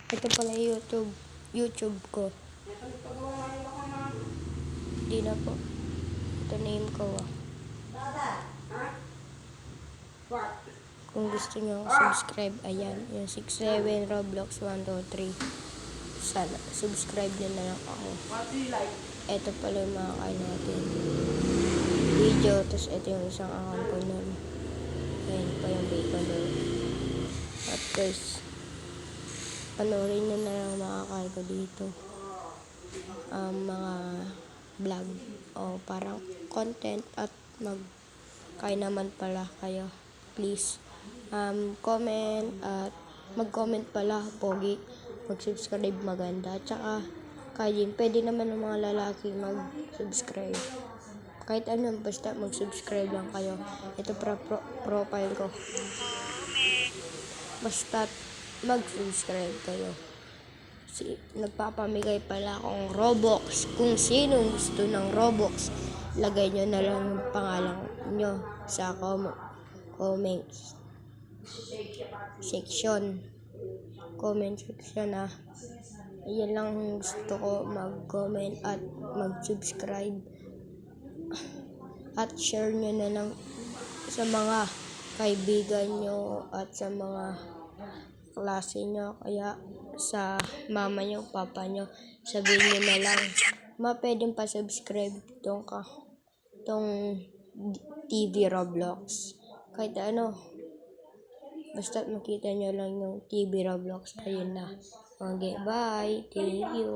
Ito pala YouTube ko. Di na po. Ito name ko. Kung gusto nyo subscribe, ayan. Yung 67 Roblox 123. Sana subscribe nyo na lang ako. Ito pala yung mga kain natin video. Tapos ito yung isang account ko nun. Ayan pa yung bacon doon. At guys, panoorin nyo na lang mga kain ko dito. Mga vlog o parang content at magkain naman pala kayo. Please comment at mag-comment pala, pogi, mag-subscribe maganda. Tsaka kayo, pwede naman ng mga lalaki mag-subscribe. Kahit ano, basta mag-subscribe lang kayo. Ito profile ko. Basta mag-subscribe kayo. Nagpapamigay pala akong Robux. Kung sino gusto ng Robux, lagay nyo na lang yung pangalan nyo sa comment section. Comment section Ayan lang gusto ko, mag-comment at mag-subscribe. At share nyo na lang sa mga kaibigan nyo at sa mga klase nyo. Kaya sa mama nyo, papa nyo, sabihin nyo na lang, pwedeng pa subscribe tong TV Roblox. Kahit ano, basta makita nyo lang yung TV Roblox. Ayun na. Okay, bye. Thank you.